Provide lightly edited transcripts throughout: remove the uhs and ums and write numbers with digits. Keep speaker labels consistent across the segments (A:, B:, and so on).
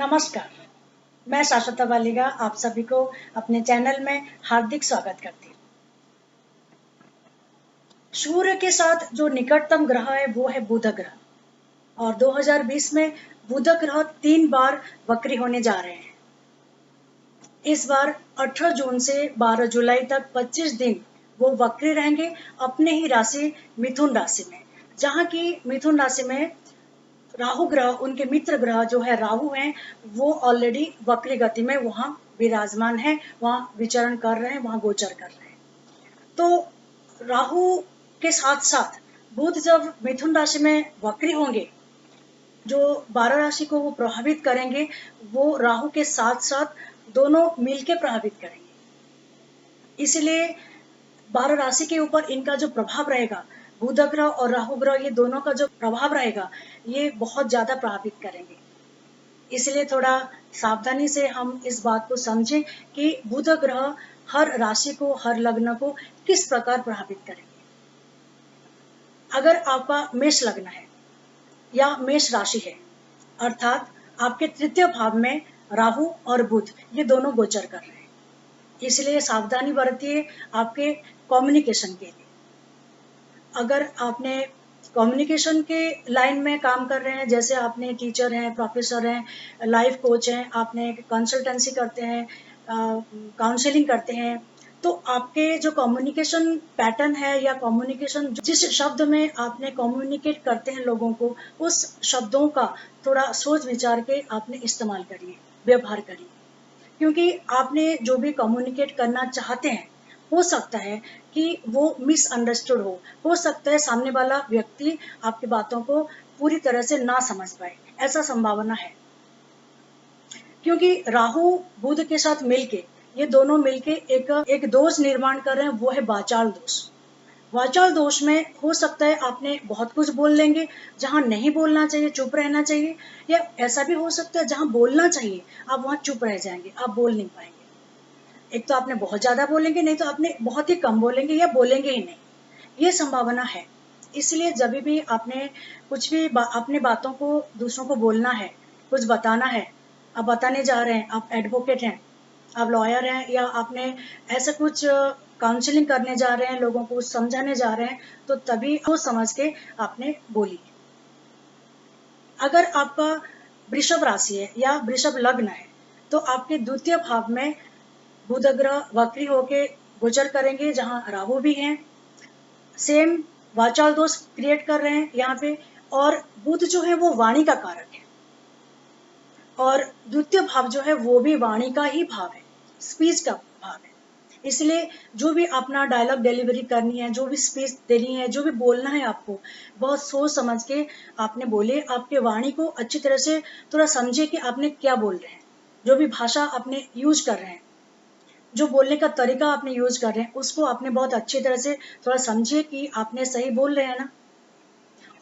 A: नमस्कार, मैं शाश्वता वालिगा आप सभी को अपने चैनल में हार्दिक स्वागत करती हूँ। सूर्य के साथ जो निकटतम ग्रह है वो है बुध ग्रह और 2020 में बुध ग्रह 3 बार वक्री होने जा रहे हैं। इस बार 18 जून से 12 जुलाई तक 25 दिन वो वक्री रहेंगे अपने ही राशि मिथुन राशि में, जहाँ की मिथुन राशि में राहु ग्रह, उनके मित्र ग्रह जो है राहु हैं, वो ऑलरेडी वक्री गति में वहां विराजमान है, वहां विचरण कर रहे हैं, वहां गोचर कर रहे हैं। तो राहु के साथ साथ बुध जब मिथुन राशि में वक्री होंगे, जो 12 राशि को वो प्रभावित करेंगे, वो राहु के साथ साथ दोनों मिलके प्रभावित करेंगे। इसलिए 12 राशि के ऊपर इनका जो प्रभाव रहेगा, बुध ग्रह और राहु ग्रह, ये दोनों का जो प्रभाव रहेगा, ये बहुत ज्यादा प्रभावित करेंगे। इसलिए थोड़ा सावधानी से हम इस बात को समझें कि बुध ग्रह हर राशि को, हर लग्न को किस प्रकार प्रभावित करेंगे। अगर आपका मेष लग्न है या मेष राशि है, अर्थात आपके तृतीय भाव में राहु और बुध ये दोनों गोचर कर रहे हैं, इसलिए सावधानी बरतिए आपके कम्युनिकेशन के लिए। अगर आपने कम्युनिकेशन के लाइन में काम कर रहे हैं, जैसे आपने टीचर हैं, प्रोफेसर हैं, लाइफ कोच हैं, आपने कंसल्टेंसी करते हैं, काउंसलिंग करते हैं, तो आपके जो कम्युनिकेशन पैटर्न है या कम्युनिकेशन जिस शब्द में आपने कम्युनिकेट करते हैं लोगों को, उस शब्दों का थोड़ा सोच विचार के आपने इस्तेमाल करिए, व्यवहार करिए, क्योंकि आपने जो भी कम्युनिकेट करना चाहते हैं, हो सकता है कि वो मिसअंडरस्टूड हो सकता है सामने वाला व्यक्ति आपकी बातों को पूरी तरह से ना समझ पाए, ऐसा संभावना है। क्योंकि राहु बुध के साथ मिलके, ये दोनों मिलके एक दोष निर्माण कर रहे हैं, वो है वाचाल दोष। वाचाल दोष में हो सकता है आपने बहुत कुछ बोल लेंगे, जहां नहीं बोलना चाहिए चुप रहना चाहिए, या ऐसा भी हो सकता है जहां बोलना चाहिए आप वहां चुप रह जाएंगे, आप बोल नहीं पाएंगे। एक तो आपने बहुत ज्यादा बोलेंगे, नहीं तो आपने बहुत ही कम बोलेंगे या बोलेंगे ही नहीं, ये संभावना है। इसलिए जब भी आपने कुछ भी अपने बातों को दूसरों को बोलना है, कुछ बताना है, आप बताने जा रहे हैं, आप एडवोकेट हैं, आप लॉयर हैं, या आपने ऐसा कुछ काउंसलिंग करने जा रहे हैं, लोगों को समझाने जा रहे हैं, तो तभी वो समझ के आपने बोली। अगर आपका वृषभ राशि है या वृषभ लग्न है, तो आपके द्वितीय भाव में बुध ग्रह वक्री होके गोचर करेंगे, जहां राहु भी हैं, सेम वाचाल दोष क्रिएट कर रहे हैं यहाँ पे। और बुध जो है वो वाणी का कारक है, और द्वितीय भाव जो है वो भी वाणी का ही भाव है, स्पीच का भाव है। इसलिए जो भी अपना डायलॉग डिलीवरी करनी है, जो भी स्पीच देनी है, जो भी बोलना है, आपको बहुत सोच समझ के आपने बोले, आपके वाणी को अच्छी तरह से थोड़ा समझे कि आपने क्या बोल रहे हैं, जो भी भाषा आपने यूज कर रहे हैं, जो बोलने का तरीका आपने यूज कर रहे हैं, उसको आपने बहुत अच्छी तरह से थोड़ा समझिए कि आपने सही बोल रहे हैं ना।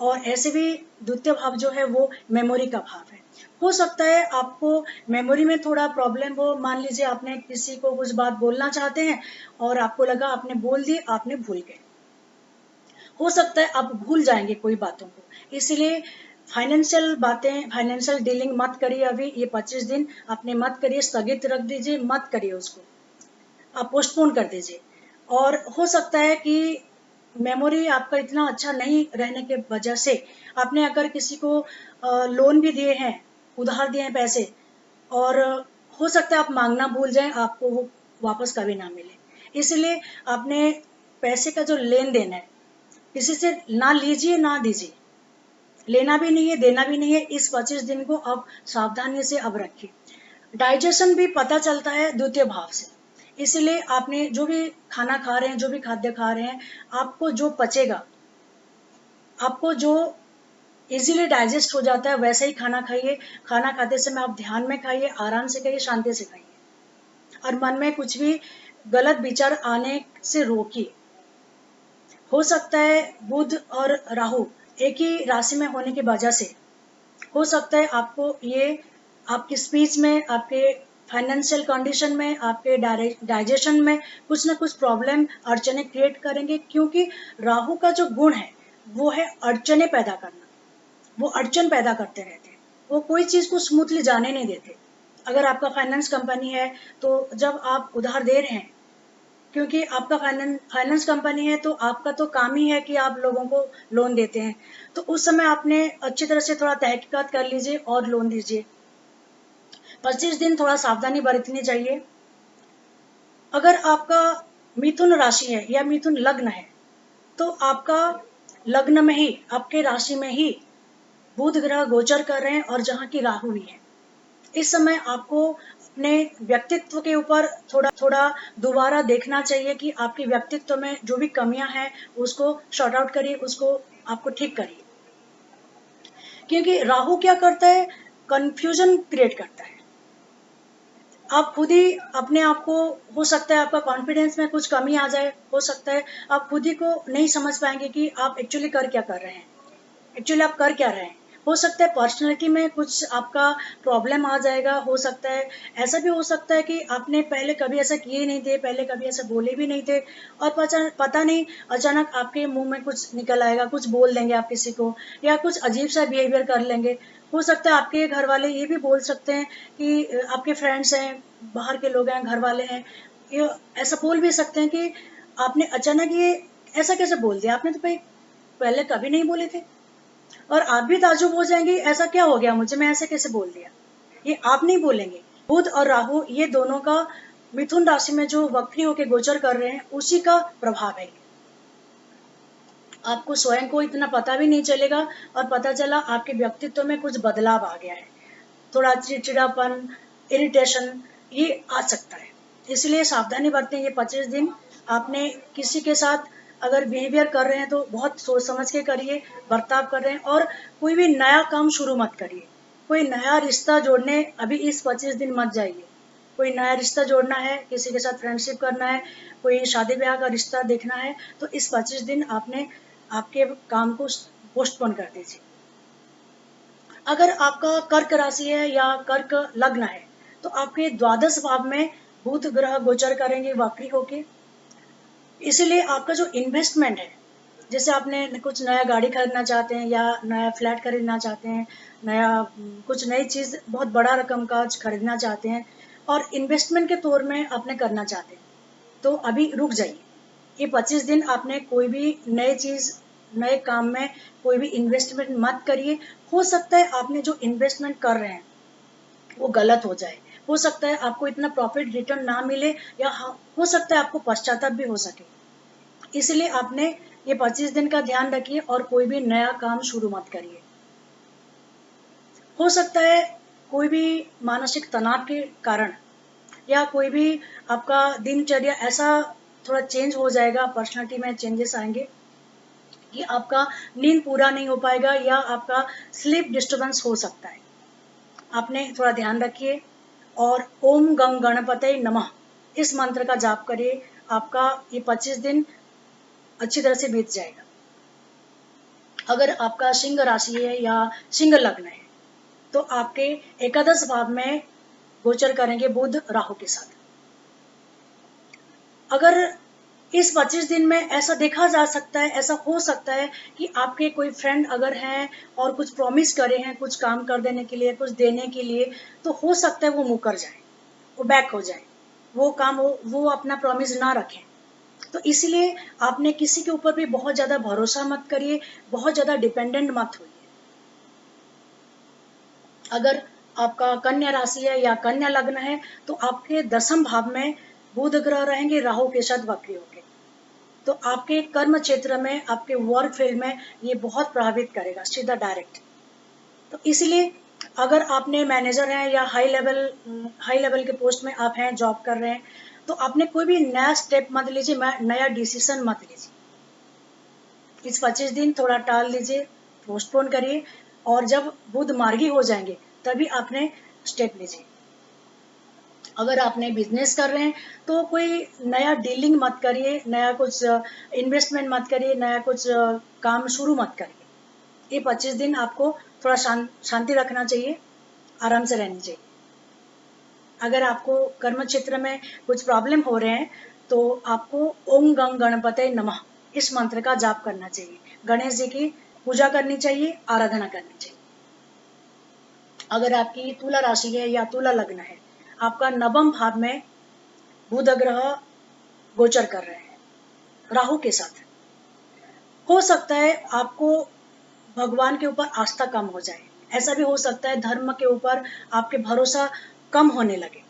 A: और ऐसे भी द्वितीय भाव जो है वो मेमोरी का भाव है। हो सकता है आपको मेमोरी में थोड़ा प्रॉब्लम हो, मान लीजिए आपने किसी को कुछ बात बोलना चाहते हैं और आपको लगा आपने बोल दी, आपने भूल गए, हो सकता है आप भूल जाएंगे कोई बातों को। इसलिए फाइनेंशियल बातें, फाइनेंशियल डीलिंग मत करिए अभी, ये 25 दिन आपने मत करिए, स्थगित रख दीजिए, मत करिए उसको, आप पोस्टपोन कर दीजिए। और हो सकता है कि मेमोरी आपका इतना अच्छा नहीं रहने के वजह से आपने अगर किसी को लोन भी दिए हैं, उधार दिए हैं पैसे, और हो सकता है आप मांगना भूल जाएं, आपको वो वापस कभी ना मिले। इसलिए आपने पैसे का जो लेन देन है, किसी से ना लीजिए ना दीजिए, लेना भी नहीं है देना भी नहीं है, इस 25 दिन को अब सावधानी से अब रखिए। डाइजेशन भी पता चलता है द्वितीय भाव से, इसलिए आपने जो भी खाना खा रहे हैं, जो भी खाद्य खा रहे हैं, आपको जो पचेगा, आपको जो इजीली डाइजेस्ट हो जाता है, वैसे ही खाना खाइए। खाना खाते समय आप ध्यान में खाइए, आराम से खाइए, शांति से खाइए, और मन में कुछ भी गलत विचार आने से रोकिए। हो सकता है बुध और राहु एक ही राशि में होने की वजह से हो सकता है आपको ये आपकी स्पीच में, आपके फाइनेंशियल कंडीशन में, आपके डाइजेशन में कुछ ना कुछ प्रॉब्लम, अड़चने क्रिएट करेंगे, क्योंकि राहु का जो गुण है वो है अड़चने पैदा करना, वो अड़चन पैदा करते रहते हैं। वो कोई चीज को स्मूथली जाने नहीं देते। अगर आपका फाइनेंस कंपनी है तो जब आप उधार दे रहे हैं, क्योंकि आपका फाइनेंस कंपनी है तो आपका तो काम ही है कि आप लोगों को लोन देते हैं, तो उस समय आपने अच्छी तरह से थोड़ा तहकीकात कर लीजिए और लोन दीजिए। 25 दिन थोड़ा सावधानी बरतनी चाहिए। अगर आपका मिथुन राशि है या मिथुन लग्न है तो आपका लग्न में ही, आपके राशि में ही बुध ग्रह गोचर कर रहे हैं और जहां की राहु भी है। इस समय आपको अपने व्यक्तित्व के ऊपर थोड़ा थोड़ा दोबारा देखना चाहिए कि आपके व्यक्तित्व में जो भी कमियां हैं उसको शॉर्ट आउट करिए, उसको आपको ठीक करिए। क्योंकि राहु क्या करता है, कंफ्यूजन क्रिएट करता है। आप खुद ही अपने आप को, हो सकता है आपका कॉन्फिडेंस में कुछ कमी आ जाए, हो सकता है आप खुद ही को नहीं समझ पाएंगे कि आप एक्चुअली कर क्या कर रहे हैं, एक्चुअली आप कर क्या रहे हैं। हो सकता है पर्सनैलिटी में कुछ आपका प्रॉब्लम आ जाएगा, हो सकता है ऐसा भी हो सकता है कि आपने पहले कभी ऐसा किए नहीं थे, पहले कभी ऐसा बोले भी नहीं थे, और पता नहीं अचानक आपके मुंह में कुछ निकल आएगा, कुछ बोल देंगे आप किसी को, या कुछ अजीब सा बिहेवियर कर लेंगे। हो सकता है आपके घर वाले ये भी बोल सकते हैं कि आपके फ्रेंड्स हैं, बाहर के लोग हैं, घर वाले हैं, ये ऐसा बोल भी सकते हैं कि आपने अचानक ये ऐसा कैसे बोल दिया, आपने तो भाई पहले कभी नहीं बोले थे। और आप भी ताजुब हो जाएंगे, ऐसा क्या हो गया मुझे, मैं ऐसे कैसे बोल दिया। ये आप नहीं बोलेंगे। बुध और राहु ये दोनों का मिथुन राशि में जो वक्री होकर गोचर कर रहे हैं उसी का प्रभाव है। आपको स्वयं को इतना पता भी नहीं चलेगा और पता चला आपके व्यक्तित्व में कुछ बदलाव आ गया है, थोड़ा चिड़चिड़ापन, इरिटेशन ये आ सकता है। इसलिए सावधानी बरतें। ये 25 दिन आपने किसी के साथ अगर बिहेवियर कर रहे हैं तो बहुत सोच समझ के करिए, बर्ताव कर रहे हैं, और कोई भी नया काम शुरू मत करिए। कोई नया रिश्ता जोड़ने अभी इस 25 दिन मत जाइए। कोई नया रिश्ता जोड़ना है, किसी के साथ फ्रेंडशिप करना है, कोई शादी ब्याह का रिश्ता देखना है, तो इस 25 दिन आपने आपके काम को पोस्टपोन कर दीजिए। अगर आपका कर्क राशि है या कर्क लग्न है तो आपके द्वादश भाव में बुध ग्रह गोचर करेंगे वक्री होके। इसलिए आपका जो इन्वेस्टमेंट है, जैसे आपने कुछ नया गाड़ी खरीदना चाहते हैं या नया फ्लैट खरीदना चाहते हैं, नया कुछ नई चीज बहुत बड़ा रकम का खरीदना चाहते हैं और इन्वेस्टमेंट के तौर में आपने करना चाहते हैं, तो अभी रुक जाइए। ये 25 दिन आपने कोई भी नई चीज, नए काम में कोई भी इन्वेस्टमेंट मत करिए। हो सकता है आपने जो इन्वेस्टमेंट कर रहे हैं वो गलत हो जाए, हो सकता है आपको इतना प्रॉफिट रिटर्न ना मिले, या हो सकता है आपको पश्चाताप भी हो सके। इसलिए आपने ये 25 दिन का ध्यान रखिए और कोई भी नया काम शुरू मत करिए। हो सकता है कोई भी मानसिक तनाव के कारण या कोई भी आपका दिनचर्या ऐसा थोड़ा चेंज हो जाएगा, पर्सनालिटी में चेंजेस आएंगे कि आपका नींद पूरा नहीं हो पाएगा या आपका स्लीप डिस्टर्बेंस हो सकता है। आपने थोड़ा ध्यान रखिए और ओम गंग गणपतये नमः इस मंत्र का जाप करिए। आपका ये 25 दिन अच्छी तरह से बीत जाएगा। अगर आपका सिंह राशि है या सिंह लग्न है तो आपके एकादश भाव में गोचर करेंगे बुध राहु के साथ। अगर इस 25 दिन में ऐसा देखा जा सकता है, ऐसा हो सकता है कि आपके कोई फ्रेंड अगर हैं और कुछ प्रॉमिस करे हैं कुछ काम कर देने के लिए, कुछ देने के लिए, तो हो सकता है वो मुकर जाए, वो बैक हो जाए, वो काम वो अपना प्रॉमिस ना रखें। तो इसलिए आपने किसी के ऊपर भी बहुत ज्यादा भरोसा मत करिए, बहुत ज्यादा डिपेंडेंट मत होइए। अगर आपका कन्या राशि है या कन्या लग्न है तो आपके दसम भाव में बुध ग्रह रहेंगे राहु के साथ वक्री होके, तो आपके कर्म क्षेत्र में, आपके वर्क फील्ड में ये बहुत प्रभावित करेगा सीधा डायरेक्ट। तो इसलिए अगर आपने मैनेजर हैं या हाई लेवल के पोस्ट में आप हैं, जॉब कर रहे हैं, तो आपने कोई भी नया स्टेप मत लीजिए, नया डिसीजन मत लीजिए। इस 25 दिन थोड़ा टाल लीजिए, पोस्टपोन करिए, और जब बुध मार्गी हो जाएंगे तभी आपने स्टेप लीजिए। अगर आपने बिजनेस कर रहे हैं तो कोई नया डीलिंग मत करिए, नया कुछ इन्वेस्टमेंट मत करिए, नया कुछ काम शुरू मत करिए। ये 25 दिन आपको थोड़ा शांति रखना चाहिए, आराम से रहनी चाहिए। अगर आपको कर्म क्षेत्र में कुछ प्रॉब्लम हो रहे हैं तो आपको ओम गंग गणपतये नमः इस मंत्र का जाप करना चाहिए, गणेश जी की पूजा करनी चाहिए, आराधना करनी चाहिए। अगर आपकी तुला राशि है या तुला लग्न है, आपका नवम भाव में बुध ग्रह गोचर कर रहे हैं राहु के साथ। हो सकता है आपको भगवान के ऊपर आस्था कम हो जाए, ऐसा भी हो सकता है धर्म के ऊपर आपके भरोसा कम होने लगे,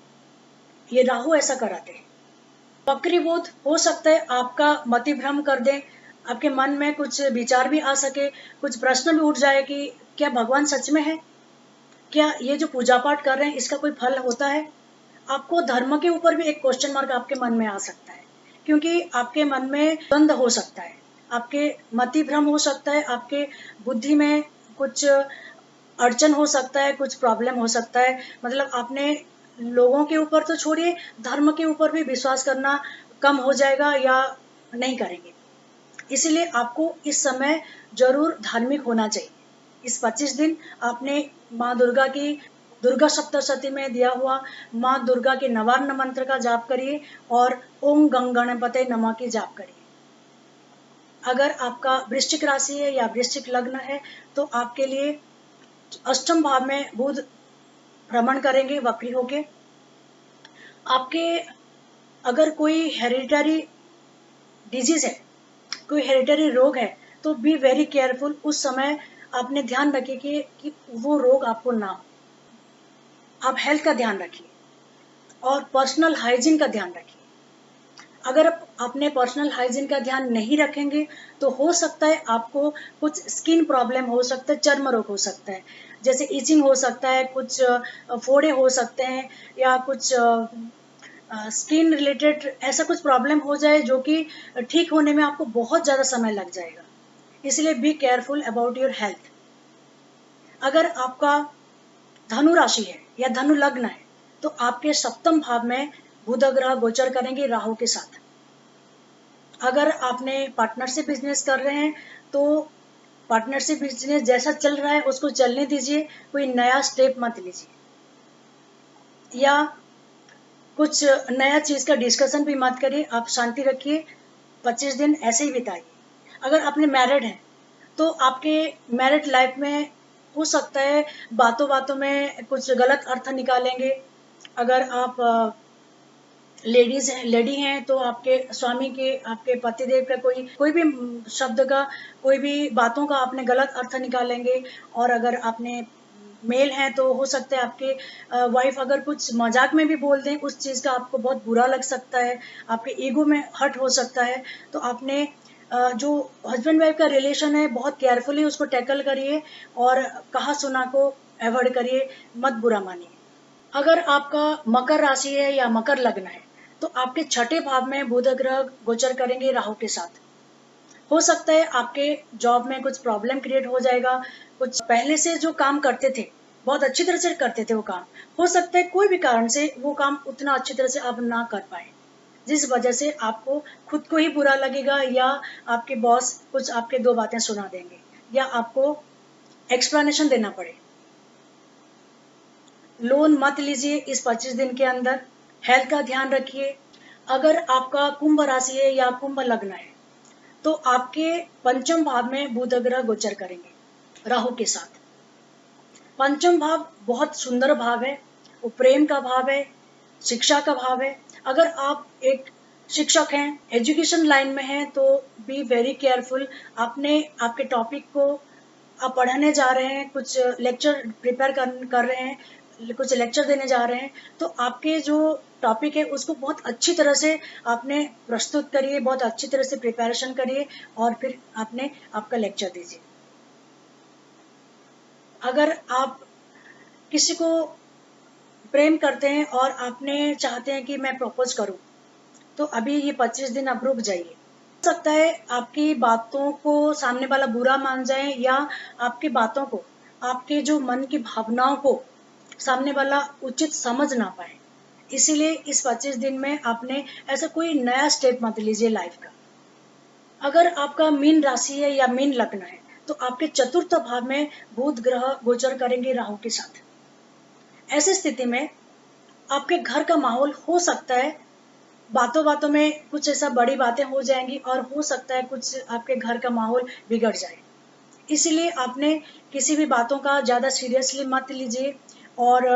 A: ये राहु ऐसा कराते हैं। वक्री बुध हो सकता है आपका मति भ्रम कर दे, आपके मन में कुछ विचार भी आ सके, कुछ प्रश्न भी उठ जाए कि क्या भगवान सच में है, क्या ये जो पूजा पाठ कर रहे हैं इसका कोई फल होता है। आपको धर्म के ऊपर भी एक क्वेश्चन मार्क आपके मन में आ सकता है, क्योंकि आपके मन में द्वंद हो सकता है, आपके मति भ्रम हो सकता है, आपके बुद्धि में कुछ अड़चन हो सकता है, कुछ प्रॉब्लम हो सकता है। मतलब आपने लोगों के ऊपर तो छोड़िए, धर्म के ऊपर भी विश्वास करना कम हो जाएगा या नहीं करेंगे। इसीलिए आपको इस समय जरूर धार्मिक होना चाहिए। इस 25 दिन आपने माँ दुर्गा की दुर्गा सप्तशती में दिया हुआ माँ दुर्गा के नवार्ण मंत्र का जाप करिए और ओम गंग गणपते नमः की जाप करिए। अगर आपका वृश्चिक राशि है या वृश्चिक लग्न है तो आपके लिए अष्टम भाव में बुध भ्रमण करेंगे वक्री होके। आपके अगर कोई हेरिडिटरी डिजीज है, कोई हेरिडिटरी रोग है, तो बी वेरी केयरफुल। उस समय आपने ध्यान रखिए कि वो रोग आपको ना हो। आप हेल्थ का ध्यान रखिए और पर्सनल हाइजीन का ध्यान रखिए। अगर आपने पर्सनल हाइजीन का ध्यान नहीं रखेंगे तो हो सकता है आपको कुछ स्किन प्रॉब्लम हो सकता है, चर्म रोग हो सकता है, जैसे इचिंग हो सकता है, कुछ फोड़े हो सकते हैं या कुछ स्किन रिलेटेड ऐसा कुछ प्रॉब्लम हो जाए जो कि ठीक होने में आपको बहुत ज़्यादा समय लग जाएगा। इसलिए be careful about your health. अगर आपका धनु राशि है या धनु लग्न है तो आपके सप्तम भाव में बुध ग्रह गोचर करेंगे राहु के साथ। अगर आपने पार्टनरशिप बिजनेस कर रहे हैं तो पार्टनरशिप बिजनेस जैसा चल रहा है उसको चलने दीजिए, कोई नया स्टेप मत लीजिए या कुछ नया चीज का डिस्कशन भी मत करिए। आप शांति रखिए, 25 दिन ऐसे ही बिताइए। अगर आपने मैरिड हैं तो आपके मैरिड लाइफ में हो सकता है बातों बातों में कुछ गलत अर्थ निकालेंगे। अगर आप लेडी हैं तो आपके स्वामी के, आपके पतिदेव का कोई भी शब्द का, कोई भी बातों का आपने गलत अर्थ निकालेंगे। और अगर आपने मेल हैं तो हो सकता है आपके वाइफ अगर कुछ मजाक में भी बोल दें, उस चीज़ का आपको बहुत बुरा लग सकता है, आपके ईगो में हर्ट हो सकता है। तो आपने जो हस्बैंड वाइफ का रिलेशन है बहुत केयरफुली उसको टैकल करिए और कहा सुना को अवॉइड करिए, मत बुरा मानिए। अगर आपका मकर राशि है या मकर लग्न है तो आपके छठे भाव में बुध ग्रह गोचर करेंगे राहु के साथ। हो सकता है आपके जॉब में कुछ प्रॉब्लम क्रिएट हो जाएगा, कुछ पहले से जो काम करते थे बहुत अच्छी तरह से करते थे वो काम, हो सकता है कोई भी कारण से वो काम उतना अच्छी तरह से अब ना कर पाए, जिस वजह से आपको खुद को ही बुरा लगेगा या आपके बॉस कुछ आपके दो बातें सुना देंगे या आपको एक्सप्लेनेशन देना पड़े। लोन मत लीजिए इस 25 दिन के अंदर, हेल्थ का ध्यान रखिए। अगर आपका कुंभ राशि है या कुंभ लग्न है तो आपके पंचम भाव में बुध ग्रह गोचर करेंगे राहु के साथ। पंचम भाव बहुत सुंदर भाव है, वो प्रेम का भाव है, शिक्षा का भाव है। अगर आप एक शिक्षक हैं, एजुकेशन लाइन में हैं तो बी वेरी केयरफुल। आपने आपके टॉपिक को आप पढ़ाने जा रहे हैं, कुछ लेक्चर प्रिपेयर कर रहे हैं, कुछ लेक्चर देने जा रहे हैं, तो आपके जो टॉपिक है उसको बहुत अच्छी तरह से आपने प्रस्तुत करिए, बहुत अच्छी तरह से प्रिपरेशन करिए और फिर आपने आपका लेक्चर दीजिए। अगर आप किसी को प्रेम करते हैं और आपने चाहते हैं कि मैं प्रपोज करूं तो अभी ये 25 दिन आप रुक जाइए। हो सकता है आपकी बातों को सामने वाला बुरा मान जाए या आपकी बातों को, आपके जो मन की भावनाओं को सामने वाला उचित समझ ना पाए। इसीलिए इस 25 दिन में आपने ऐसा कोई नया स्टेप मत लीजिए लाइफ का। अगर आपका मीन राशि है या मीन लग्न है तो आपके चतुर्थ भाव में बुध ग्रह गोचर करेंगे राहु के साथ। ऐसी स्थिति में आपके घर का माहौल हो सकता है बातों बातों में कुछ ऐसा बड़ी बातें हो जाएंगी और हो सकता है कुछ आपके घर का माहौल बिगड़ जाए। इसलिए आपने किसी भी बातों का ज़्यादा सीरियसली मत लीजिए। और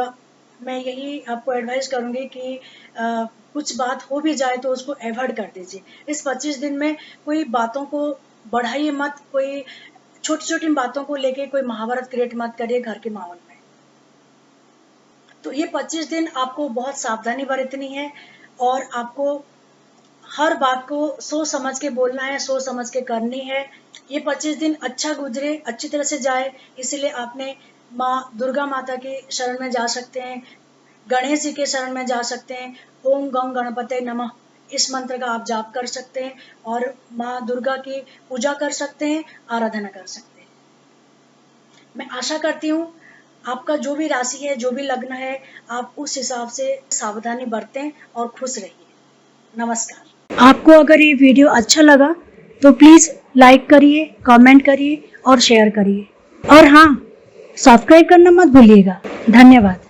A: मैं यही आपको एडवाइस करूँगी कि कुछ बात हो भी जाए तो उसको अवॉइड कर दीजिए। इस 25 दिन में कोई बातों को बढ़ाइए मत, कोई छोटी-छोटी बातों को लेके कोई महाभारत क्रिएट मत करिए घर के माहौल में। तो ये 25 दिन आपको बहुत सावधानी बरतनी है और आपको हर बात को सोच समझ के बोलना है, सोच समझ के करनी है। ये 25 दिन अच्छा गुजरे, अच्छी तरह से जाए, इसीलिए आपने माँ दुर्गा माता के शरण में जा सकते हैं, गणेश जी के शरण में जा सकते हैं। ओम गं गणपते नमः इस मंत्र का आप जाप कर सकते हैं और माँ दुर्गा की पूजा कर सकते हैं, आराधना कर सकते हैं। मैं आशा करती हूँ आपका जो भी राशि है, जो भी लग्न है, आप उस हिसाब से सावधानी बरतें और खुश रहिए। नमस्कार। आपको अगर ये वीडियो अच्छा लगा तो प्लीज़ लाइक करिए, कमेंट करिए और शेयर करिए। और हाँ, सब्सक्राइब करना मत भूलिएगा। धन्यवाद।